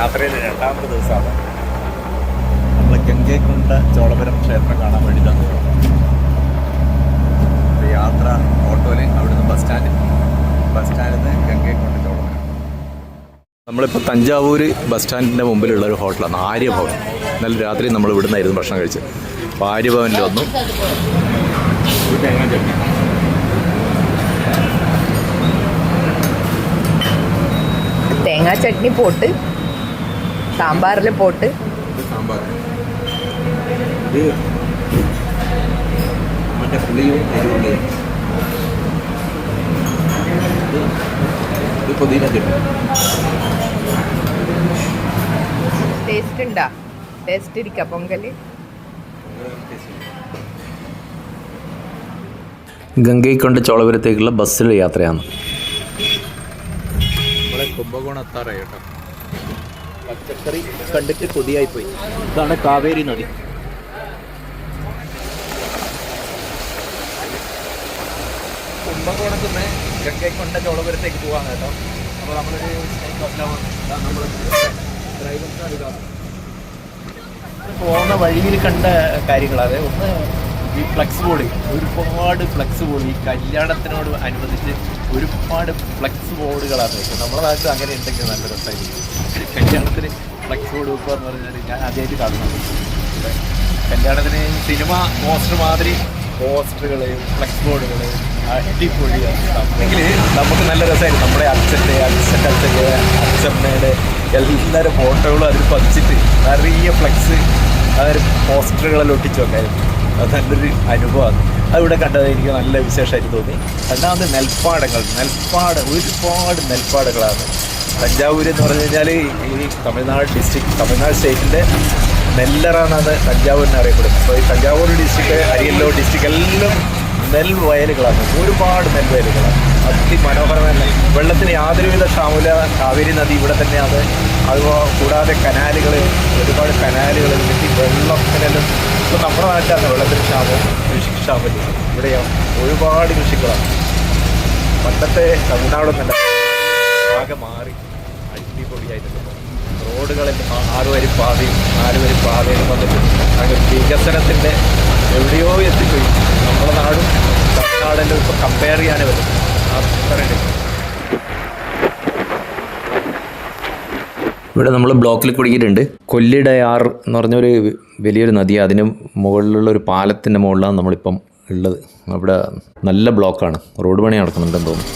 യാത്രയിൽ രണ്ടാമത്തെ ദിവസമാണ്. നമ്മൾ ഗംഗൈകൊണ്ട ചോളപുരം ക്ഷേത്രം കാണാൻ വേണ്ടിയിട്ടാണ് യാത്ര. ഓട്ടോയിൽ അവിടുന്ന് ബസ് സ്റ്റാൻഡിൽ നിന്ന് ഗംഗൈകൊണ്ട ചോളപുരം. നമ്മളിപ്പോൾ തഞ്ചാവൂർ ബസ് സ്റ്റാൻഡിൻ്റെ മുമ്പിലുള്ള ഒരു ഹോട്ടലാണ് ആര്യഭവൻ. ഇന്നലെ രാത്രി നമ്മൾ ഇവിടെ നിന്നായിരുന്നു ഭക്ഷണം കഴിച്ചത്. അപ്പോൾ ആര്യഭവനിൽ വന്നു. തേങ്ങാ ചട്നി പോട്ട്, സാമ്പാറിൽ പോട്ട്, സാമ്പാർ ഇത് മറ്റേ പുളിയും എരിവുള്ളിയും, ഇത് പുതിന ചട്നി. ടേസ്റ്റ് ഉണ്ടാ? ടേസ്റ്റ് ഇരിക്കാം പൊങ്കൽ. ഗംഗൈകൊണ്ട ചോളപുരത്തേക്കുള്ള ബസ്സിലെ യാത്രയാണ്. നമ്മളെ കുംഭകോണം എത്താറായി കേട്ടോ. പച്ചക്കറി കണ്ടിട്ട് കൊതിയായിപ്പോയി. ഇതാണ് കാവേരി നദി. കുംഭകോണത്ത് നിന്ന് ഗംഗൈകൊണ്ട ചോളപുരത്തേക്ക് പോവാണ് കേട്ടോ. അപ്പോൾ നമ്മളൊരു നമ്മൾ പോകുന്ന വഴിയിൽ കണ്ട കാര്യങ്ങളാണ്. ഒന്ന് ഈ ഫ്ലെക്സ് ബോർഡ്, ഒരുപാട് ഫ്ലെക്സ് ബോർഡ് ഈ കല്യാണത്തിനോട് അനുബന്ധിച്ച് ഒരുപാട് ഫ്ലെക്സ് ബോർഡുകളാണ് വെച്ചത്. നമ്മുടെ നാട്ടിൽ അങ്ങനെ ഉണ്ടെങ്കിൽ നല്ല രസമായിരിക്കും. കല്യാണത്തിന് ഫ്ലെക്സ് ബോർഡ് വെക്കുക എന്ന് പറഞ്ഞാൽ ഞാൻ ആദ്യമായിട്ട് കാണുന്നത്. കല്യാണത്തിന് സിനിമ പോസ്റ്റർ മാതിരി പോസ്റ്ററുകൾ, ഫ്ലെക്സ് ബോർഡുകൾ അടിപൊളിയാണ്. എങ്കിൽ നമുക്ക് നല്ല രസമായിരുന്നു. നമ്മുടെ അച്ഛൻ്റെ അച്ഛമ്മയുടെ എല്ലാവരും ഫോട്ടോകളും അതിൽ പതിച്ചിട്ട് നിറയെ ഫ്ലെക്സ് അതൊരു പോസ്റ്ററുകളെല്ലാം ഒട്ടിച്ചു വെക്കായിരുന്നു. അത് നല്ലൊരു അനുഭവമാണ്. അതിവിടെ കണ്ടത് എനിക്ക് നല്ല വിശേഷമായിട്ട് തോന്നി. രണ്ടാമത് നെൽപ്പാടങ്ങൾ, ഒരുപാട് നെൽപ്പാടങ്ങളാണ്. തഞ്ചാവൂർ എന്ന് പറഞ്ഞു കഴിഞ്ഞാൽ ഈ തമിഴ്നാട് സ്റ്റേറ്റിൻ്റെ നെല്ലറ എന്നാണ് തഞ്ചാവൂരിനെ അറിയപ്പെടുന്നത്. അപ്പോൾ ഈ തഞ്ചാവൂർ ഡിസ്ട്രിക്ട്, അരിയല്ലോ ഡിസ്ട്രിക്ട് എല്ലാം നെൽവയലുകളാണ്. ഒരുപാട് നെൽവയലുകളാണ്. അതിമനോഹരമായ വെള്ളത്തിന് യാതൊരുവിധ ക്ഷാമമില്ല. കാവേരി നദി ഇവിടെ തന്നെയാണ്. കൂടാതെ കനാലുകൾ, ഒരുപാട് കനാലുകൾ കിട്ടി വെള്ളത്തിനെല്ലാം. ഇപ്പോൾ നമ്മുടെ നാട്ടിലാണ് വെള്ളത്തിന് ക്ഷാമവും കൃഷിക്ഷാമം. ഇവിടെയോ ഒരുപാട് കൃഷികളാണ്. പണ്ടത്തെ തമിഴ്നാടൊന്നല്ല, ആകെ മാറി അടിപൊളിയായിട്ടുണ്ട്. റോഡുകളിൽ 6 വരി പാതയും 4 വരി പാതയും വന്നിട്ട് അങ്ങനെ വികസനത്തിൻ്റെ എവിടെയോ എത്തിപ്പോയി. നമ്മുടെ നാടും തമിഴ്നാടെല്ലാം ഇപ്പോൾ കമ്പയർ ചെയ്യാനേ പറ്റും. അത്രയുണ്ട്. ഇവിടെ നമ്മൾ ബ്ലോക്കിൽ കുടുങ്ങിയിട്ടുണ്ട്. കൊല്ലിടയാർ എന്ന് പറഞ്ഞൊരു വലിയൊരു നദി, അതിന് മുകളിലുള്ള ഒരു പാലത്തിൻ്റെ മുകളിലാണ് നമ്മളിപ്പം ഉള്ളത്. അവിടെ നല്ല ബ്ലോക്കാണ്. റോഡ് പണി നടക്കുന്നുണ്ടെന്ന് തോന്നുന്നു.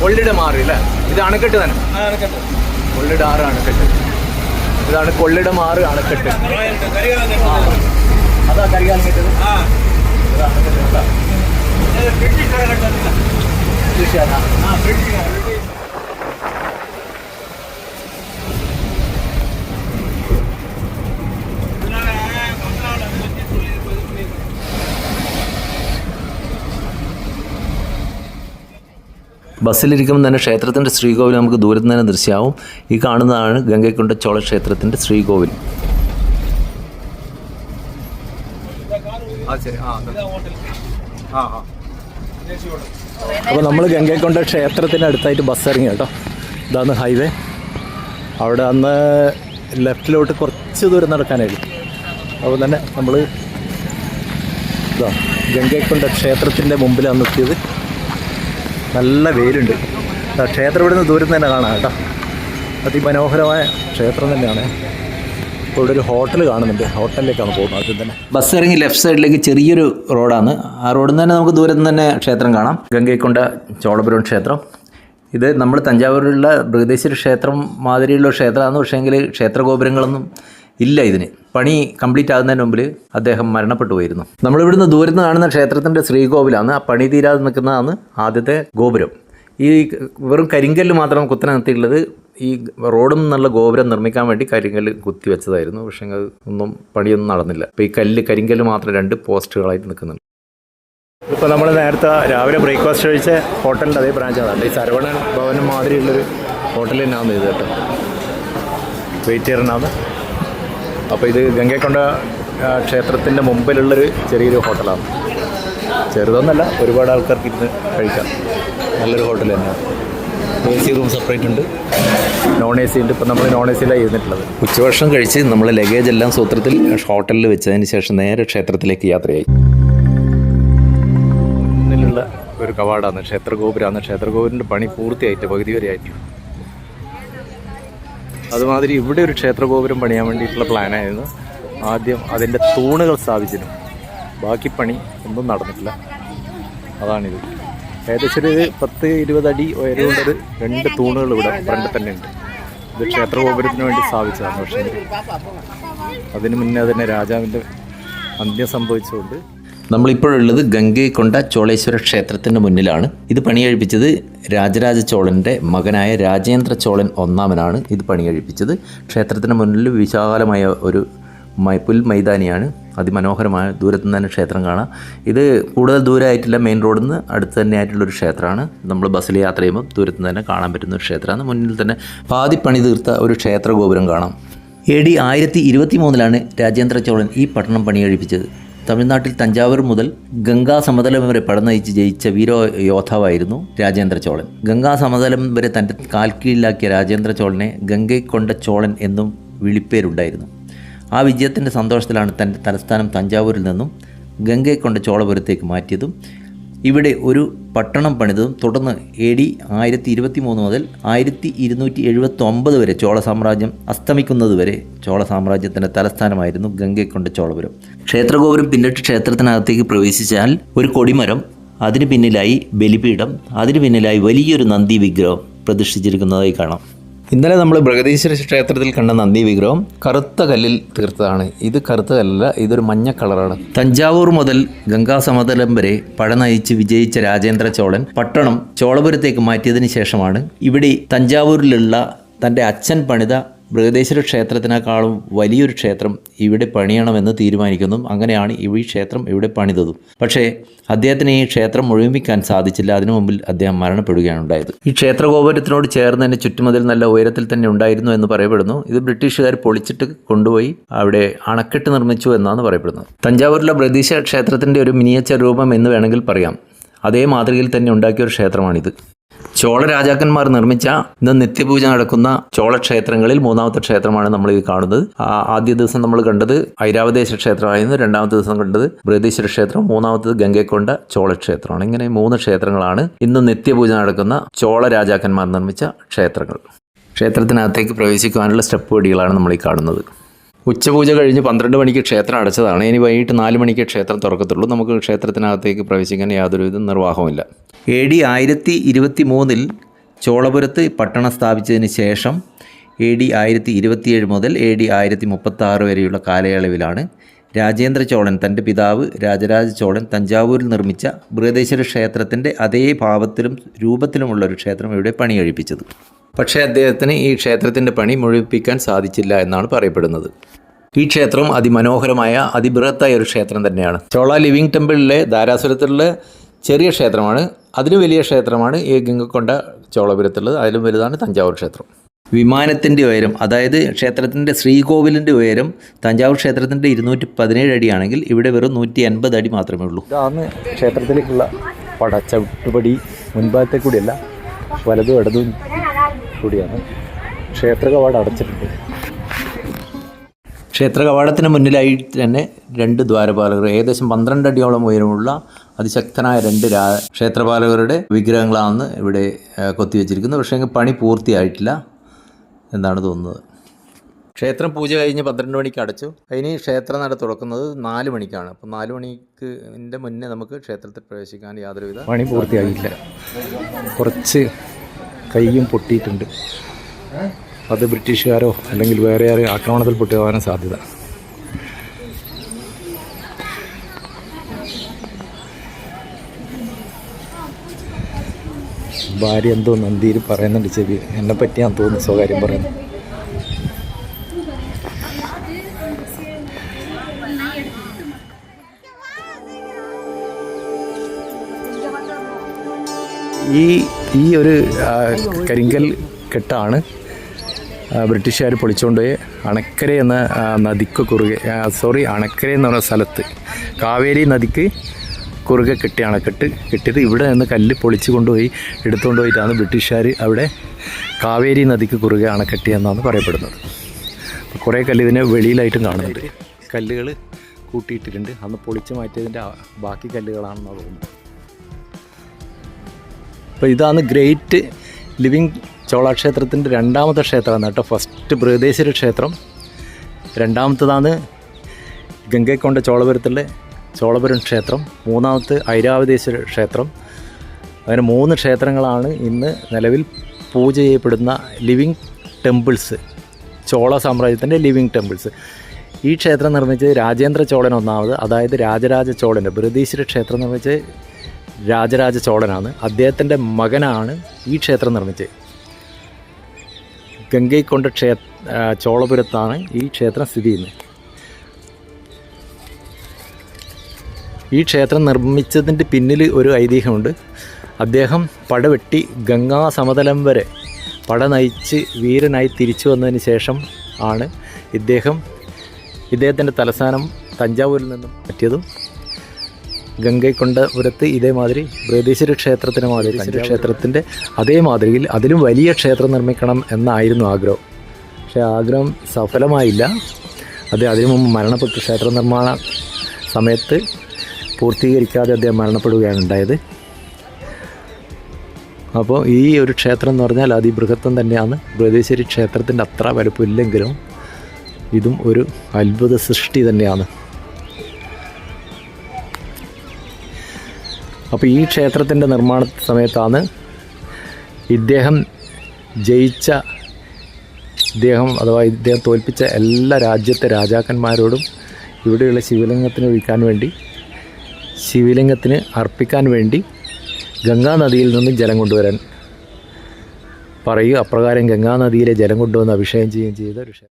കൊള്ളിടമാറ് അല്ലേ? ഇത് അണക്കെട്ട് തന്നെ. കൊള്ളിടാറ് അണക്കെട്ട്. ഇതാണ് കൊള്ളിടമാറ് അണക്കെട്ട്. അതാ കരികാലം കിട്ടത്. ബസ്സിലിരിക്കുമ്പോൾ തന്നെ ക്ഷേത്രത്തിൻ്റെ ശ്രീകോവിൽ നമുക്ക് ദൂരത്ത് തന്നെ ദൃശ്യമാവും. ഈ കാണുന്നതാണ് ഗംഗൈകൊണ്ട ചോള ക്ഷേത്രത്തിൻ്റെ ശ്രീകോവിൽ. അപ്പോൾ നമ്മൾ ഗംഗൈകൊണ്ട ക്ഷേത്രത്തിൻ്റെ അടുത്തായിട്ട് ബസ് ഇറങ്ങി കേട്ടോ. ഇതാണ് ഹൈവേ. അവിടെ അന്ന് ലെഫ്റ്റിലോട്ട് കുറച്ച് ദൂരം നടക്കാനായിരുന്നു. അപ്പോൾ തന്നെ നമ്മൾ ഗംഗൈകൊണ്ട ക്ഷേത്രത്തിൻ്റെ മുമ്പിലാണ് എത്തിയത്. നല്ല വെയിലുണ്ട്. ക്ഷേത്രം ഇവിടുന്ന് ദൂരം തന്നെ കാണാം കേട്ടോ. അതിമനോഹരമായ ക്ഷേത്രം തന്നെയാണ്. ഇപ്പോൾ ഇവിടെ ഒരു ഹോട്ടൽ കാണുന്നുണ്ട്. ഹോട്ടലിലേക്കാണ് പോകുന്നത്. ആദ്യം തന്നെ ബസ് ഇറങ്ങി ലെഫ്റ്റ് സൈഡിലേക്ക് ചെറിയൊരു റോഡാണ്. ആ റോഡിൽ നിന്ന് തന്നെ നമുക്ക് ദൂരത്ത് തന്നെ ക്ഷേത്രം കാണാം. ഗംഗൈകൊണ്ട ചോളപുരം ക്ഷേത്രം. ഇത് നമ്മൾ തഞ്ചാവൂരിലുള്ള ബൃഹദീശ്വര ക്ഷേത്രം മാതിരിയുള്ള ക്ഷേത്രമാണ്. പക്ഷേങ്കിൽ ക്ഷേത്രഗോപുരങ്ങളൊന്നും ഇല്ല. ഇതിന് പണി കംപ്ലീറ്റ് ആകുന്നതിന് മുമ്പിൽ അദ്ദേഹം മരണപ്പെട്ടു പോയിരുന്നു. നമ്മളിവിടുന്ന് ദൂരത്ത് കാണുന്ന ക്ഷേത്രത്തിൻ്റെ ശ്രീകോവിലാണ്. ആ പണി തീരാതെ നിൽക്കുന്നതാണ് ആദ്യത്തെ ഗോപുരം. ഈ വെറും കരിങ്കല്ല് മാത്രം കുത്തനെ നിർത്തിയിട്ടുള്ളത്. ഈ റോഡും നല്ല ഗോപുരം നിർമ്മിക്കാൻ വേണ്ടി കരിങ്കല്ല് കുത്തി വെച്ചതായിരുന്നു. പക്ഷേ ഒന്നും പണിയൊന്നും നടന്നില്ല. അപ്പോൾ ഈ കരിങ്കല്ല് മാത്രം 2 പോസ്റ്റുകളായിട്ട് നിൽക്കുന്നുണ്ട്. ഇപ്പോൾ നമ്മൾ നേരത്തെ രാവിലെ ബ്രേക്ക്ഫാസ്റ്റ് കഴിച്ച ഹോട്ടലിൻ്റെ അതേ ബ്രാഞ്ചാണ്. ഈ ശരവണൻ ഭവനം മാതിരിയുള്ളൊരു ഹോട്ടൽ തന്നെയാണ് ഇത് കേട്ടോ. വെയിറ്റേറിനാണ്. അപ്പോൾ ഇത് ഗംഗൈകൊണ്ട ക്ഷേത്രത്തിൻ്റെ മുമ്പിലുള്ളൊരു ചെറിയൊരു ഹോട്ടലാണ്. ചെറുതൊന്നല്ല, ഒരുപാട് ആൾക്കാർക്ക് ഇരുന്ന് കഴിക്കാം. നല്ലൊരു ഹോട്ടൽ തന്നെയാണ്. AC റൂം സെപ്പറേറ്റ് ഉണ്ട്, നോൺ AC ഉണ്ട്. ഇപ്പം നമ്മൾ നോൺ ACയിലാണ് ഇരുന്നിട്ടുള്ളത്. ഉച്ചഭക്ഷണം കഴിച്ച് നമ്മൾ ലഗേജ് എല്ലാം സൂത്രത്തിൽ ഹോട്ടലിൽ വെച്ചതിന് ശേഷം നേരെ ക്ഷേത്രത്തിലേക്ക് യാത്രയായി. മുന്നിലുള്ള ഒരു കവാടാണ്, ക്ഷേത്രഗോപുരമാണ്. ക്ഷേത്രഗോപുരത്തിൻ്റെ പണി പൂർത്തിയായിട്ട് പകുതി വരെ ആയിട്ട്. അതുമാതിരി ഇവിടെ ഒരു ക്ഷേത്രഗോപുരം പണിയാൻ വേണ്ടിയിട്ടുള്ള പ്ലാനായിരുന്നു. ആദ്യം അതിൻ്റെ തൂണുകൾ സ്ഥാപിച്ചിരുന്നു, ബാക്കി പണി ഒന്നും നടന്നിട്ടില്ല. അതാണിത്. ഏകദേശം ഒരു 10-20 അടി ഉയരമുള്ളൊരു 2 തൂണുകൾ ഇവിടെ ഫ്രണ്ടിൽ തന്നെ ഉണ്ട്. ഇത് ക്ഷേത്രഗോപുരത്തിന് വേണ്ടി സ്ഥാപിച്ചതാണ്. പക്ഷേ അതിന് മുന്നേ തന്നെ രാജാവിൻ്റെ അന്ത്യം സംഭവിച്ചുകൊണ്ട് നമ്മളിപ്പോഴുള്ളത് ഗംഗൈകൊണ്ട ചോളേശ്വര ക്ഷേത്രത്തിൻ്റെ മുന്നിലാണ്. ഇത് പണികഴിപ്പിച്ചത് രാജരാജ ചോളൻ്റെ മകനായ രാജേന്ദ്ര ചോളൻ ഒന്നാമനാണ് ഇത് പണികഴിപ്പിച്ചത്. ക്ഷേത്രത്തിന് മുന്നിൽ വിശാലമായ ഒരു പുൽമൈതാനിയാണ്, അതിമനോഹരമായ. ദൂരത്തു നിന്ന് തന്നെ ക്ഷേത്രം കാണാം. ഇത് കൂടുതൽ ദൂരമായിട്ടില്ല, മെയിൻ റോഡിൽ നിന്ന് അടുത്ത് തന്നെ ആയിട്ടുള്ളൊരു ക്ഷേത്രമാണ്. നമ്മൾ ബസ്സിൽ യാത്ര ചെയ്യുമ്പോൾ ദൂരത്തു നിന്ന് തന്നെ കാണാൻ പറ്റുന്ന ഒരു ക്ഷേത്രമാണ്. മുന്നിൽ തന്നെ പാതിപ്പണി തീർത്ത ഒരു ക്ഷേത്ര ഗോപുരം കാണാം. AD 1023 രാജേന്ദ്ര ചോളൻ ഈ പട്ടണം പണികഴിപ്പിച്ചത്. തമിഴ്നാട്ടിൽ തഞ്ചാവൂർ മുതൽ ഗംഗാ സമതലം വരെ പടനയിച്ച് ജയിച്ച വീരയോദ്ധാവായിരുന്നു രാജേന്ദ്ര ചോളൻ. ഗംഗാ സമതലം വരെ തൻ്റെ കാൽക്കീഴിലാക്കിയ രാജേന്ദ്ര ചോളനെ ഗംഗൈകൊണ്ട ചോളൻ എന്നും വിളിപ്പേരുണ്ടായിരുന്നു. ആ വിജയത്തിൻ്റെ സന്തോഷത്തിലാണ് തൻ്റെ തലസ്ഥാനം തഞ്ചാവൂരിൽ നിന്നും ഗംഗൈകൊണ്ട ചോളപുരത്തേക്ക് മാറ്റിയതും ഇവിടെ ഒരു പട്ടണം പണിതതും. തുടർന്ന് AD 1023 മുതൽ 1279 വരെ ചോള സാമ്രാജ്യം അസ്തമിക്കുന്നത് വരെ ചോള സാമ്രാജ്യത്തിൻ്റെ തലസ്ഥാനമായിരുന്നു ഗംഗൈകൊണ്ട ചോളപുരം. ക്ഷേത്രഗോപുരം പിന്നിട്ട് ക്ഷേത്രത്തിനകത്തേക്ക് പ്രവേശിച്ചാൽ ഒരു കൊടിമരം, അതിന് പിന്നിലായി ബലിപീഠം, അതിന് പിന്നിലായി വലിയൊരു നന്ദി വിഗ്രഹം പ്രതിഷ്ഠിച്ചിരിക്കുന്നതായി കാണാം. ഇന്നലെ നമ്മൾ ബൃഹദീശ്വര ക്ഷേത്രത്തിൽ കണ്ട നന്ദി വിഗ്രഹം കറുത്ത കല്ലിൽ തീർത്തതാണ്. ഇത് കറുത്ത കല്ലല്ല, ഇതൊരു മഞ്ഞ കളറാണ്. തഞ്ചാവൂർ മുതൽ ഗംഗാസമതലം വരെ പടനയിച്ച് വിജയിച്ച രാജേന്ദ്ര ചോളൻ പട്ടണം ചോളപുരത്തേക്ക് മാറ്റിയതിന് ശേഷമാണ് ഇവിടെ തഞ്ചാവൂരിലുള്ള തൻ്റെ അച്ഛൻ പണിത ബൃഹദേശ്വര ക്ഷേത്രത്തിനേക്കാളും വലിയൊരു ക്ഷേത്രം ഇവിടെ പണിയണമെന്ന് തീരുമാനിക്കുന്നു. അങ്ങനെയാണ് ഈ ക്ഷേത്രം ഇവിടെ പണിതതും. പക്ഷേ അദ്ദേഹത്തിന് ഈ ക്ഷേത്രം മുഴുമിക്കാൻ സാധിച്ചില്ല. അതിനു മുമ്പിൽ അദ്ദേഹം മരണപ്പെടുകയാണ് ഉണ്ടായത്. ഈ ക്ഷേത്രഗോപുരത്തിനോട് ചേർന്ന് തന്നെ ചുറ്റുമതിൽ നല്ല ഉയരത്തിൽ തന്നെ ഉണ്ടായിരുന്നു എന്ന് പറയപ്പെടുന്നു. ഇത് ബ്രിട്ടീഷുകാർ പൊളിച്ചിട്ട് കൊണ്ടുപോയി അവിടെ അണക്കെട്ട് നിർമ്മിച്ചു എന്നാണ് പറയപ്പെടുന്നത്. തഞ്ചാവൂരിലെ ബൃഹദീശ്വര ക്ഷേത്രത്തിൻ്റെ ഒരു മിനിയേച്ചർ രൂപം എന്ന് വേണമെങ്കിൽ പറയാം. അതേ മാതൃകയിൽ തന്നെ ഉണ്ടാക്കിയ ഒരു ക്ഷേത്രമാണിത്. ചോള രാജാക്കന്മാർ നിർമ്മിച്ച ഇന്ന് നിത്യപൂജ നടക്കുന്ന ചോള ക്ഷേത്രങ്ങളിൽ 3ാമത്തെ ക്ഷേത്രമാണ് നമ്മൾ ഇത് കാണുന്നത്. ആദ്യ ദിവസം നമ്മൾ കണ്ടത് ഐരാവതേശ്വര ക്ഷേത്രമായിരുന്നു, 2ാമത്തെ ദിവസം കണ്ടത് ബൃഹദീശ്വര ക്ഷേത്രം, 3ാമത്തത് ഗംഗൈകൊണ്ട ചോള ക്ഷേത്രമാണ്. ഇങ്ങനെ 3 ക്ഷേത്രങ്ങളാണ് ഇന്ന് നിത്യപൂജ നടക്കുന്ന ചോള രാജാക്കന്മാർ നിർമ്മിച്ച ക്ഷേത്രങ്ങൾ. ക്ഷേത്രത്തിനകത്തേക്ക് പ്രവേശിക്കുവാനുള്ള സ്റ്റെപ്പ് വഴികളാണ് നമ്മൾ ഈ കാണുന്നത്. ഉച്ചപൂജ കഴിഞ്ഞ് 12 മണിക്ക് ക്ഷേത്രം അടച്ചതാണ്. ഇനി വൈകിട്ട് 4 മണിക്ക് ക്ഷേത്രം തുറക്കത്തുള്ളൂ. നമുക്ക് ക്ഷേത്രത്തിനകത്തേക്ക് പ്രവേശിക്കാൻ യാതൊരുവിധ നിർവാഹവുമില്ല. AD 1023 ചോളപുരത്ത് പട്ടണം സ്ഥാപിച്ചതിന് ശേഷം AD 1027 മുതൽ AD 1036 വരെയുള്ള കാലയളവിലാണ് രാജേന്ദ്ര ചോളൻ തൻ്റെ പിതാവ് രാജരാജ ചോളൻ തഞ്ചാവൂരിൽ നിർമ്മിച്ച ബൃഹദേശ്വര ക്ഷേത്രത്തിൻ്റെ അതേ ഭാവത്തിലും രൂപത്തിലുമുള്ള ഒരു ക്ഷേത്രം ഇവിടെ പണി കഴിപ്പിച്ചത്. പക്ഷേ അദ്ദേഹത്തിന് ഈ ക്ഷേത്രത്തിൻ്റെ പണി മുഴുമിപ്പിക്കാൻ സാധിച്ചില്ല എന്നാണ് പറയപ്പെടുന്നത്. ഈ ക്ഷേത്രം അതിമനോഹരമായ അതിബൃഹത്തായ ഒരു ക്ഷേത്രം തന്നെയാണ്. ചോള ലിവിങ് ടെമ്പിളിലെ ധാരാസുരത്തിലുള്ള ചെറിയ ക്ഷേത്രമാണ്. അതിന് വലിയ ക്ഷേത്രമാണ് ഈ ഗംഗൈകൊണ്ട ചോളപുരത്തുള്ളത്. അതിലും വലുതാണ് തഞ്ചാവൂർ ക്ഷേത്രം. വിമാനത്തിൻ്റെ ഉയരം, അതായത് ക്ഷേത്രത്തിൻ്റെ ശ്രീകോവിലിൻ്റെ ഉയരം തഞ്ചാവൂർ ക്ഷേത്രത്തിൻ്റെ 217 അടിയാണെങ്കിൽ ഇവിടെ വെറും 180 അടി മാത്രമേ ഉള്ളൂ. ഇതാണ് ക്ഷേത്രത്തിലേക്കുള്ള ചവിട്ടുപടി. മുൻഭാഗത്തെ കൂടിയല്ല, വലതും ഇടതും കൂടിയാണ്. ക്ഷേത്ര കവാടം അടച്ചിട്ടുണ്ട്. ക്ഷേത്ര കവാടത്തിന് മുന്നിലായി തന്നെ 2 ദ്വാരപാലകർ, ഏകദേശം 12 അടിയോളം ഉയരമുള്ള അതിശക്തനായ 2 ക്ഷേത്രപാലകരുടെ വിഗ്രഹങ്ങളാണ് ഇവിടെ കൊത്തിവെച്ചിരിക്കുന്നത്. പക്ഷേ പണി പൂർത്തിയായിട്ടില്ല എന്നാണ് തോന്നുന്നത്. ക്ഷേത്രം പൂജ കഴിഞ്ഞ് 12 മണിക്ക് അടച്ചു. അതിന് ക്ഷേത്രനട തുറക്കുന്നത് 4 മണിക്കാണ്. അപ്പോൾ 4 മണിക്ക് മുന്നേ നമുക്ക് ക്ഷേത്രത്തിൽ പ്രവേശിക്കാൻ യാതൊരുവിധ പണി പൂർത്തിയായില്ല. കുറച്ച് കൈയും പൊട്ടിയിട്ടുണ്ട്. അത് ബ്രിട്ടീഷുകാരോ അല്ലെങ്കിൽ വേറെ ആരും ആക്രമണത്തിൽ പൊട്ടിപ്പോകാനും സാധ്യത. ഭാര്യ എന്തോ നന്ദിയിൽ പറയുന്നുണ്ട്. ചെവി എന്നെ പറ്റിയാന്ന് തോന്നുന്നു സ്വകാര്യം പറയുന്നു. ഈ ഒരു കരിങ്കൽ കെട്ടാണ് ബ്രിട്ടീഷുകാർ പൊളിച്ചുകൊണ്ടുപോയി അണക്കര എന്ന നദിക്ക് കുറുകെ, അണക്കര എന്ന് പറയുന്ന സ്ഥലത്ത്, കാവേരി നദിക്ക് കുറുകെ കെട്ടിയ അണക്കെട്ട് കെട്ടിയത്. ഇവിടെ നിന്ന് കല്ല് പൊളിച്ച് കൊണ്ടുപോയി എടുത്തുകൊണ്ട് പോയിട്ടാണ് ബ്രിട്ടീഷുകാർ അവിടെ കാവേരി നദിക്ക് കുറുകെ അണക്കെട്ടിയെന്നാണ് പറയപ്പെടുന്നത്. കുറേ കല്ല് ഇതിന് വെളിയിലായിട്ടും കാണുന്നുണ്ട്. കല്ലുകൾ കൂട്ടിയിട്ടിട്ടുണ്ട്. അന്ന് പൊളിച്ച് മാറ്റിയതിൻ്റെ ബാക്കി കല്ലുകളാണെന്നാണ് തോന്നുന്നത്. അപ്പോൾ ഇതാണ് ഗ്രേറ്റ് ലിവിങ് ചോള ക്ഷേത്രത്തിൻ്റെ രണ്ടാമത്തെ ക്ഷേത്രമാണ് കേട്ടോ. ഫസ്റ്റ് ബൃഹദേശ്വര ക്ഷേത്രം, രണ്ടാമത്തതാണ് ഗംഗൈക്കൊണ്ട ചോളപുരത്തുള്ള ചോളപുരം ക്ഷേത്രം, മൂന്നാമത്തെ ഐരാവതേശ്വര ക്ഷേത്രം. അങ്ങനെ 3 ക്ഷേത്രങ്ങളാണ് ഇന്ന് നിലവിൽ പൂജ ചെയ്യപ്പെടുന്ന ലിവിങ് ടെമ്പിൾസ്, ചോള സാമ്രാജ്യത്തിൻ്റെ ലിവിങ് ടെമ്പിൾസ്. ഈ ക്ഷേത്രം നിർമ്മിച്ചത് രാജേന്ദ്ര ചോളൻ ഒന്നാമത്, അതായത് രാജരാജ ചോളൻ്റെ ബൃഹദീശ്വര ക്ഷേത്രം നിർമ്മിച്ചത് രാജരാജ ചോളനാണ്. അദ്ദേഹത്തിൻ്റെ മകനാണ് ഈ ക്ഷേത്രം നിർമ്മിച്ചത്. ഗംഗൈക്കൊണ്ട ചോളപുരത്താണ് ഈ ക്ഷേത്രം സ്ഥിതി ചെയ്യുന്നത്. ഈ ക്ഷേത്രം നിർമ്മിച്ചതിൻ്റെ പിന്നിൽ ഒരു ഐതിഹ്യമുണ്ട്. അദ്ദേഹം പടവെട്ടി ഗംഗാ സമതലം വരെ പട നയിച്ച് വീരനായി തിരിച്ചു വന്നതിന് ശേഷം ആണ് ഇദ്ദേഹത്തിൻ്റെ തലസ്ഥാനം തഞ്ചാവൂരിൽ നിന്നും പറ്റിയതും. ഗംഗൈക്കൊണ്ടപുരത്ത് ഇതേമാതിരി ബൃഹദീശ്വര ക്ഷേത്രത്തിന് മാതിരി ക്ഷേത്രത്തിൻ്റെ അതേ മാതൃകയിൽ അതിലും വലിയ ക്ഷേത്രം നിർമ്മിക്കണം എന്നായിരുന്നു ആഗ്രഹം. പക്ഷേ ആഗ്രഹം സഫലമായില്ല. അതിനു മുമ്പ് മരണപ്പെട്ടു. ക്ഷേത്ര നിർമ്മാണ സമയത്ത് പൂർത്തീകരിക്കാതെ അദ്ദേഹം മരണപ്പെടുകയാണ് ഉണ്ടായത്. അപ്പോൾ ഈ ഒരു ക്ഷേത്രം എന്ന് പറഞ്ഞാൽ അതിബൃഹത്വം തന്നെയാണ്. ബൃഹദീശ്വരി ക്ഷേത്രത്തിൻ്റെ അത്ര വലുപ്പമില്ലെങ്കിലും ഇതും ഒരു അത്ഭുത സൃഷ്ടി തന്നെയാണ്. അപ്പോൾ ഈ ക്ഷേത്രത്തിൻ്റെ നിർമ്മാണ സമയത്താണ് ഇദ്ദേഹം തോൽപ്പിച്ച എല്ലാ രാജ്യത്തെ രാജാക്കന്മാരോടും ഇവിടെയുള്ള ശിവലിംഗത്തിന് അർപ്പിക്കാൻ വേണ്ടി ഗംഗാനദിയിൽ നിന്നും ജലം കൊണ്ടുവരാൻ പറയുക. അപ്രകാരം ഗംഗാനദിയിലെ ജലം കൊണ്ടുവന്ന് അഭിഷേകം ചെയ്യുകയും ചെയ്ത ഒരു ക്ഷേത്രം.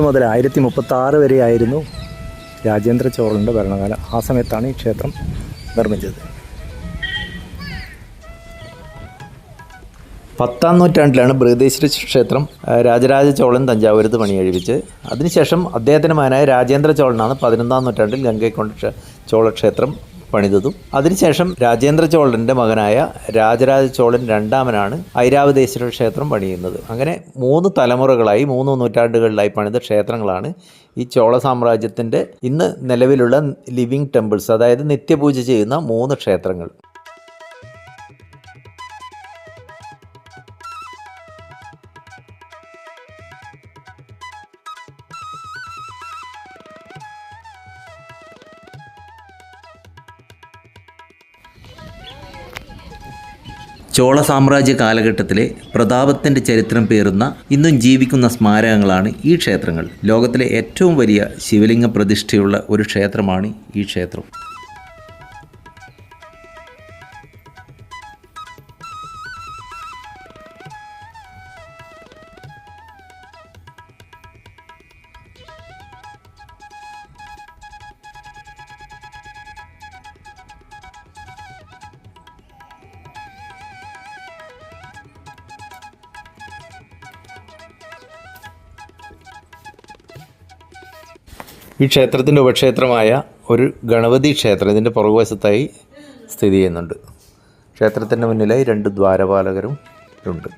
മുതൽ 1036 വരെയായിരുന്നു രാജേന്ദ്ര ചോളൻ്റെ ഭരണകാലം. ആ സമയത്താണ് ഈ ക്ഷേത്രം നിർമ്മിച്ചത്. 10-ാം നൂറ്റാണ്ടിലാണ് ബൃഹദീശ്വര ക്ഷേത്രം രാജരാജ ചോളൻ തഞ്ചാവൂരത്ത് പണികഴിപ്പിച്ച്. അതിനുശേഷം അദ്ദേഹത്തിൻ്റെ മകനായ രാജേന്ദ്ര ചോളനാണ് 11-ാം നൂറ്റാണ്ടിൽ ഗംഗൈക്കൊണ്ട ചോളക്ഷേത്രം പണിതതും. അതിനുശേഷം രാജേന്ദ്ര ചോളൻ്റെ മകനായ രാജരാജ ചോളൻ രണ്ടാമനാണ് ഐരാവതേശ്വര ക്ഷേത്രം പണിയുന്നത്. അങ്ങനെ 3 തലമുറകളായി 3 നൂറ്റാണ്ടുകളിലായി പണിത ക്ഷേത്രങ്ങളാണ് ഈ ചോള സാമ്രാജ്യത്തിൻ്റെ ഇന്ന് നിലവിലുള്ള ലിവിങ് ടെമ്പിൾസ്, അതായത് നിത്യപൂജ ചെയ്യുന്ന 3 ക്ഷേത്രങ്ങൾ. ചോള സാമ്രാജ്യ കാലഘട്ടത്തിലെ പ്രതാപത്തിൻ്റെ ചരിത്രം പേറുന്ന ഇന്നും ജീവിക്കുന്ന സ്മാരകങ്ങളാണ് ഈ ക്ഷേത്രങ്ങൾ. ലോകത്തിലെ ഏറ്റവും വലിയ ശിവലിംഗ പ്രതിഷ്ഠയുള്ള ഒരു ക്ഷേത്രമാണ് ഈ ക്ഷേത്രം. ഈ ക്ഷേത്രത്തിൻ്റെ ഉപക്ഷേത്രമായ ഒരു ഗണപതി ക്ഷേത്രം ഇതിൻ്റെ പുറകുവശത്തായി സ്ഥിതി ചെയ്യുന്നുണ്ട്. ക്ഷേത്രത്തിൻ്റെ മുന്നിലായി 2 ദ്വാരപാലകരും ഉണ്ട്.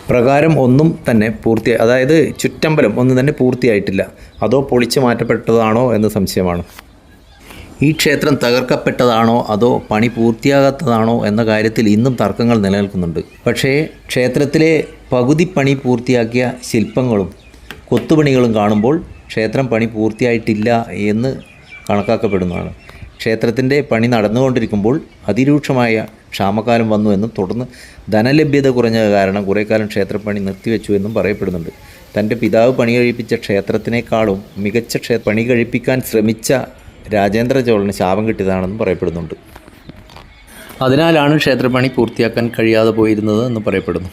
പ്രകാരം ഒന്നും തന്നെ അതായത് ചുറ്റമ്പലം ഒന്നും തന്നെ പൂർത്തിയായിട്ടില്ല. അതോ പൊളിച്ചു മാറ്റപ്പെട്ടതാണോ എന്ന് സംശയമാണ്. ഈ ക്ഷേത്രം തകർക്കപ്പെട്ടതാണോ അതോ പണി പൂർത്തിയാകാത്തതാണോ എന്ന കാര്യത്തിൽ ഇന്നും തർക്കങ്ങൾ നിലനിൽക്കുന്നുണ്ട്. പക്ഷേ ക്ഷേത്രത്തിലെ പകുതി പണി പൂർത്തിയാക്കിയ ശില്പങ്ങളും കൊത്തുപണികളും കാണുമ്പോൾ ക്ഷേത്രം പണി പൂർത്തിയായിട്ടില്ല എന്ന് കണക്കാക്കപ്പെടുന്നതാണ്. ക്ഷേത്രത്തിൻ്റെ പണി നടന്നുകൊണ്ടിരിക്കുമ്പോൾ അതിരൂക്ഷമായ ക്ഷാമകാലം വന്നു എന്നും തുടർന്ന് ധനലഭ്യത കുറഞ്ഞ കാരണം കുറേ കാലം ക്ഷേത്രപ്പണി നിർത്തിവെച്ചു എന്നും പറയപ്പെടുന്നുണ്ട്. തൻ്റെ പിതാവ് പണി കഴിപ്പിച്ച ക്ഷേത്രത്തിനേക്കാളും മികച്ച പണി കഴിപ്പിക്കാൻ ശ്രമിച്ച രാജേന്ദ്ര ചോളന് ശാപം കിട്ടിയതാണെന്നും പറയപ്പെടുന്നുണ്ട്. അതിനാലാണ് ക്ഷേത്രപ്പണി പൂർത്തിയാക്കാൻ കഴിയാതെ പോയിരുന്നത് എന്ന് പറയപ്പെടുന്നു.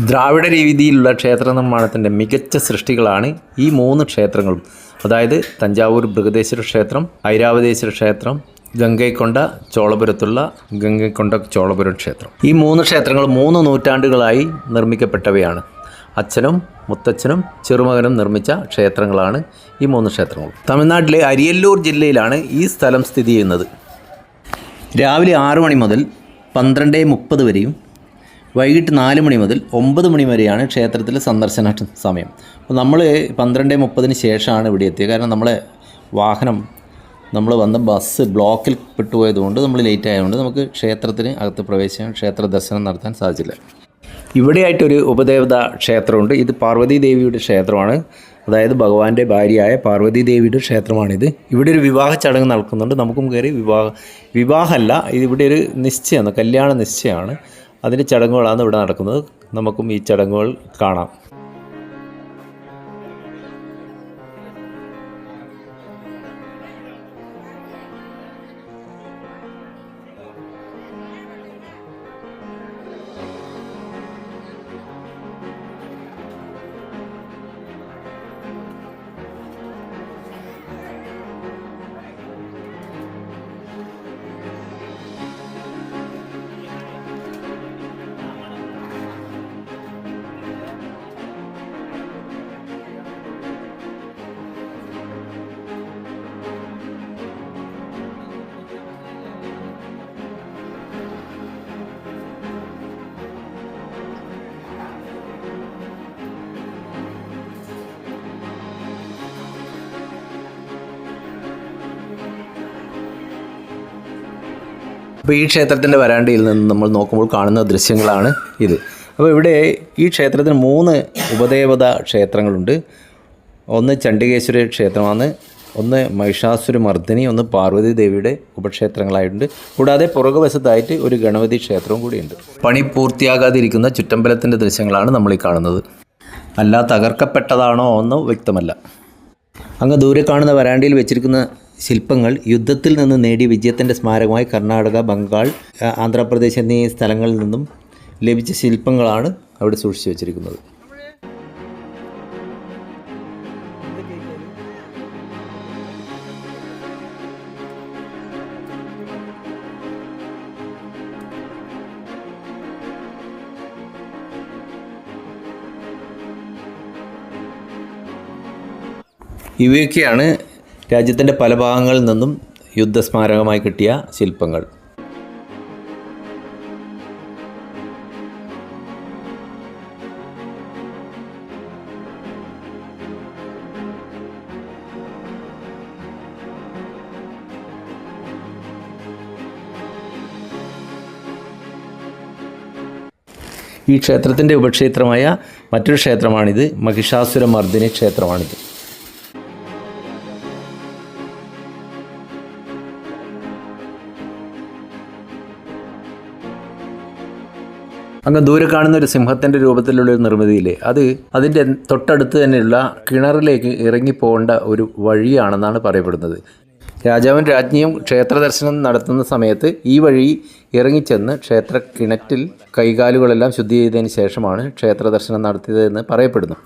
ദ്രാവിഡ രീതിയിലുള്ള ക്ഷേത്ര നിർമ്മാണത്തിൻ്റെ മികച്ച സൃഷ്ടികളാണ് ഈ 3 ക്ഷേത്രങ്ങളും. അതായത് തഞ്ചാവൂർ ബൃഹദേശ്വര ക്ഷേത്രം, ഐരാവതേശ്വര ക്ഷേത്രം, ഗംഗൈക്കൊണ്ട ചോളപുരം ക്ഷേത്രം. ഈ 3 ക്ഷേത്രങ്ങൾ 3 നൂറ്റാണ്ടുകളായി നിർമ്മിക്കപ്പെട്ടവയാണ്. അച്ഛനും മുത്തച്ഛനും ചെറുമകനും നിർമ്മിച്ച ക്ഷേത്രങ്ങളാണ് ഈ 3 ക്ഷേത്രങ്ങളും. തമിഴ്നാട്ടിലെ അരിയല്ലൂർ ജില്ലയിലാണ് ഈ സ്ഥലം സ്ഥിതി ചെയ്യുന്നത്. രാവിലെ 6 മണി മുതൽ 12:30 വരെയും വൈകിട്ട് 4 മണി മുതൽ 9 മണി വരെയാണ് ക്ഷേത്രത്തിലെ സന്ദർശന സമയം. അപ്പോൾ നമ്മൾ 12:30 ശേഷമാണ് ഇവിടെ എത്തിയത്. കാരണം നമ്മളെ വാഹനം നമ്മൾ വന്ന ബസ് ബ്ലോക്കിൽ പെട്ടുപോയതുകൊണ്ട് നമ്മൾ ലേറ്റ് ആയതുകൊണ്ട് നമുക്ക് ക്ഷേത്രത്തിന് അകത്ത് പ്രവേശിക്കാൻ ക്ഷേത്ര ദർശനം നടത്താൻ സാധിച്ചില്ല. ഇവിടെയായിട്ടൊരു ഉപദേവത ക്ഷേത്രമുണ്ട്. ഇത് പാർവതി ദേവിയുടെ ക്ഷേത്രമാണ്. അതായത് ഭഗവാന്റെ ഭാര്യയായ പാർവതി ദേവിയുടെ ക്ഷേത്രമാണിത്. ഇവിടെ ഒരു വിവാഹ ചടങ്ങ് നടക്കുന്നുണ്ട്. നമുക്കും കയറി വിവാഹമല്ല, ഇവിടെ ഒരു നിശ്ചയമാണ്, കല്യാണ നിശ്ചയമാണ്. അതിൻ്റെ ചടങ്ങുകളാണ് ഇവിടെ നടക്കുന്നത്. നമുക്കും ഈ ചടങ്ങുകൾ കാണാം. അപ്പോൾ ഈ ക്ഷേത്രത്തിൻ്റെ വരാണ്ടയിൽ നിന്ന് നമ്മൾ നോക്കുമ്പോൾ കാണുന്ന ദൃശ്യങ്ങളാണ് ഇത്. അപ്പോൾ ഇവിടെ ഈ ക്ഷേത്രത്തിന് 3 ഉപദേവത ക്ഷേത്രങ്ങളുണ്ട്. ഒന്ന് ചണ്ഡികേശ്വര ക്ഷേത്രമാണ്, ഒന്ന് മഹിഷാസുരമർദ്ദിനി, ഒന്ന് പാർവതി ദേവിയുടെ ഉപക്ഷേത്രങ്ങളായിട്ടുണ്ട്. കൂടാതെ പുറകുവശത്തായിട്ട് ഒരു ഗണപതി ക്ഷേത്രവും കൂടിയുണ്ട്. പണി പൂർത്തിയാകാതിരിക്കുന്ന ചുറ്റമ്പലത്തിൻ്റെ ദൃശ്യങ്ങളാണ് നമ്മൾ ഈ കാണുന്നത്. അല്ല തകർക്കപ്പെട്ടതാണോ എന്ന് വ്യക്തമല്ല. അങ്ങ് ദൂരെ കാണുന്ന വരാണ്ടയിൽ വെച്ചിരിക്കുന്ന ശില്പങ്ങൾ യുദ്ധത്തിൽ നിന്ന് നേടിയ വിജയത്തിൻ്റെ സ്മാരകമായി കർണാടക, ബംഗാൾ, ആന്ധ്രാപ്രദേശ് എന്നീ സ്ഥലങ്ങളിൽ നിന്നും ലഭിച്ച ശില്പങ്ങളാണ് അവിടെ സൂക്ഷിച്ചു വച്ചിരിക്കുന്നത്. ഇവയൊക്കെയാണ് രാജ്യത്തിൻ്റെ പല ഭാഗങ്ങളിൽ നിന്നും യുദ്ധസ്മാരകമായി കിട്ടിയ ശില്പങ്ങൾ. ഈ ക്ഷേത്രത്തിൻ്റെ ഉപക്ഷേത്രമായ മറ്റൊരു ക്ഷേത്രമാണിത്. മഹിഷാസുരമർദ്ദിനി ക്ഷേത്രമാണിത്. അങ്ങ് ദൂരെ കാണുന്ന ഒരു സിംഹത്തിൻ്റെ രൂപത്തിലുള്ള ഒരു നിർമ്മിതിയില്ലേ, അത് അതിൻ്റെ തൊട്ടടുത്ത് തന്നെയുള്ള കിണറിലേക്ക് ഇറങ്ങിപ്പോകേണ്ട ഒരു വഴിയാണെന്നാണ് പറയപ്പെടുന്നത്. രാജാവും രാജ്ഞിയും ക്ഷേത്ര ദർശനം നടത്തുന്ന സമയത്ത് ഈ വഴി ഇറങ്ങിച്ചെന്ന് ക്ഷേത്ര കിണറ്റിൽ കൈകാലുകളെല്ലാം ശുദ്ധി ചെയ്തതിന് ശേഷമാണ് ക്ഷേത്ര ദർശനം നടത്തിയതെന്ന് പറയപ്പെടുന്നു.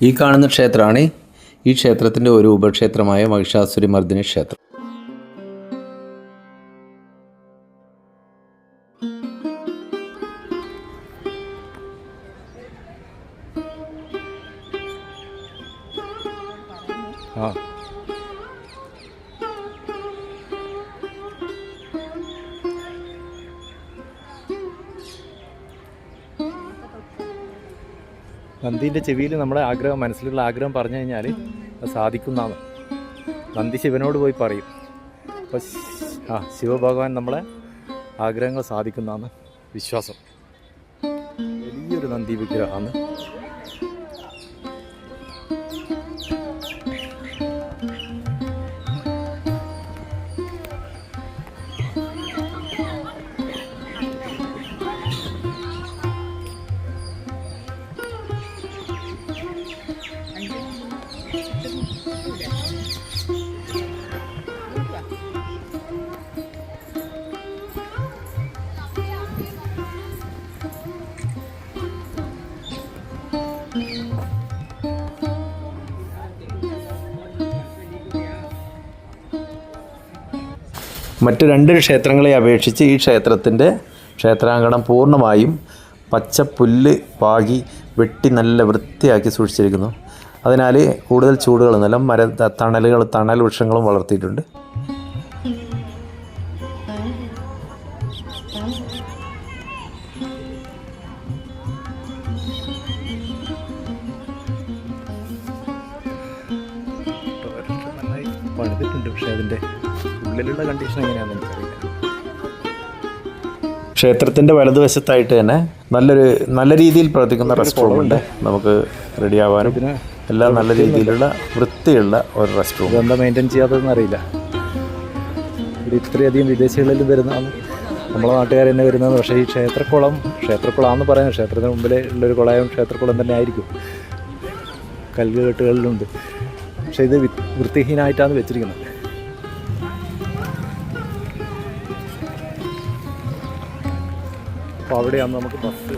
ഈ കാണുന്ന ക്ഷേത്രമാണ് ഈ ക്ഷേത്രത്തിൻ്റെ ഒരു ഉപക്ഷേത്രമായ മഹിഷാസുരി മർദിനി ക്ഷേത്രം. നന്ദീൻ്റെ ചെവിയിൽ നമ്മുടെ ആഗ്രഹം, മനസ്സിലുള്ള ആഗ്രഹം പറഞ്ഞു കഴിഞ്ഞാൽ അത് സാധിക്കുന്നതാണ്. നന്ദി ശിവനോട് പോയി പറയും. അപ്പോൾ ശിവഭഗവാൻ നമ്മളെ ആഗ്രഹങ്ങൾ സാധിക്കുന്നതാണ് വിശ്വാസം. വലിയൊരു നന്ദി വിഗ്രഹമാണ്. മറ്റ് 2 ക്ഷേത്രങ്ങളെ അപേക്ഷിച്ച് ഈ ക്ഷേത്രത്തിൻ്റെ ക്ഷേത്രാങ്കണം പൂർണ്ണമായും പച്ചപ്പുല്ല് പാകി വെട്ടി നല്ല വൃത്തിയാക്കി സൂക്ഷിച്ചിരിക്കുന്നു. അതിനാൽ കൂടുതൽ ചൂടുകളൊന്നുമില്ല. തണൽ വൃക്ഷങ്ങളും വളർത്തിയിട്ടുണ്ട്. പണിതിട്ടുണ്ട്, പക്ഷേ അതിൻ്റെ ഉള്ളിലുള്ള കണ്ടീഷൻ എങ്ങനെയാണെന്ന് എനിക്കറിയില്ല. ക്ഷേത്രത്തിൻ്റെ വലതുവശത്തായിട്ട് തന്നെ നല്ല രീതിയിൽ പ്രവർത്തിക്കുന്ന റെസ്റ്റ് റൂം ഉണ്ട്. നമുക്ക് റെഡിയാവാനും എല്ലാം നല്ല രീതിയിലുള്ള വൃത്തിയുള്ള ഒരു റെസ്റ്റ് റൂം. ഇതെന്താ മെയിൻറ്റെയിൻ ചെയ്യാത്തതെന്ന് അറിയില്ല. ഇവിടെ ഇത്രയധികം വിദേശികളിൽ വരുന്നതാണ്, നമ്മളെ നാട്ടുകാർ തന്നെ വരുന്നതാണ്. പക്ഷേ ഈ ക്ഷേത്രക്കുളമാണെന്ന് പറയുന്നത്, ക്ഷേത്രത്തിന് മുമ്പിൽ ഉള്ളൊരു കുളയും ക്ഷേത്രക്കുളം തന്നെ ആയിരിക്കും. കല്ലുകെട്ടുകളിലുണ്ട്, പക്ഷേ ഇത് വൃത്തിഹീനമായിട്ടാണ് വെച്ചിരിക്കുന്നത്. അപ്പോൾ അവിടെയാണ് നമുക്ക് ബസ്.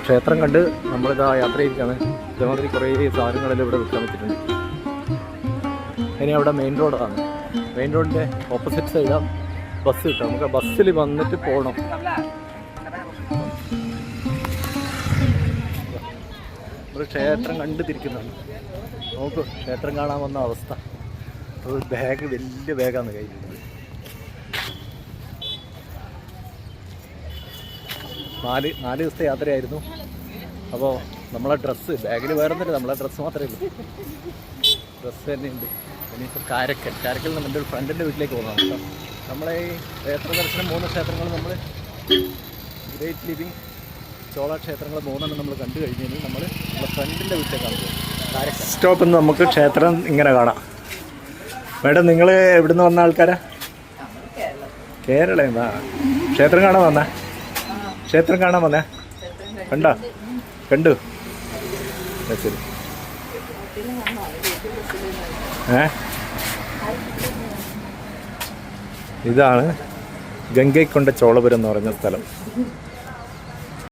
ക്ഷേത്രം കണ്ട് നമ്മളിതാ യാത്ര ചെയ്തിട്ടാണ്. ഇതേമാതിരി കുറേ സാധനങ്ങളെല്ലാം ഇവിടെ വിൽക്കാൻ വെച്ചിട്ടുണ്ട്. ഇനി അവിടെ മെയിൻ റോഡാണ്. മെയിൻ റോഡിൻ്റെ ഓപ്പോസിറ്റ് സൈഡാണ് ബസ് കിട്ടുക. നമുക്ക് ബസ്സിൽ വന്നിട്ട് പോകണം. ഒരു ക്ഷേത്രം കണ്ട് തിരിക്കുന്നുണ്ട്. നോക്കൂ, ക്ഷേത്രം കാണാൻ വന്ന അവസ്ഥ. ഒരു ബാഗ്, വലിയ ബാഗാണ് കയ്യിലുള്ളത്. 4 ദിവസത്തെ യാത്രയായിരുന്നു. അപ്പോൾ നമ്മളെ ഡ്രസ്സ് ബാഗിൽ വേറെ ഒന്നുമില്ല, നമ്മളെ ഡ്രസ്സ് മാത്രമേ ഉള്ളൂ. ഡ്രസ്സ് തന്നെയുണ്ട്. ഇനിയിപ്പോൾ കാരക്കൽ നിന്ന് എൻ്റെ ഒരു ഫ്രണ്ടിൻ്റെ വീട്ടിലേക്ക് പോകുന്നതാണ് കേട്ടോ. നമ്മളെ ഈ ക്ഷേത്ര ദർശനം 3 ക്ഷേത്രങ്ങൾ നമ്മൾ ഗ്രേറ്റ് ലിവിങ് ചോള ക്ഷേത്രങ്ങൾ 3 നമ്മൾ കണ്ടു കഴിഞ്ഞാൽ നമ്മളെ ഫ്രണ്ടിൻ്റെ വീട്ടിലേക്കാണ് പോകുന്നത്. സ്റ്റോപ്പിൽ നിന്ന് നമുക്ക് ക്ഷേത്രം ഇങ്ങനെ കാണാം. മേഡം, നിങ്ങൾ എവിടുന്ന് വന്ന ആൾക്കാരാ? കേരളം. ക്ഷേത്രം കാണാൻ വന്നേ? ക്ഷേത്രം കാണാൻ വന്നേ? കണ്ടു. ശരി. ഇതാണ് ഗംഗൈക്കൊണ്ട ചോളപുരം എന്ന് പറഞ്ഞ സ്ഥലം.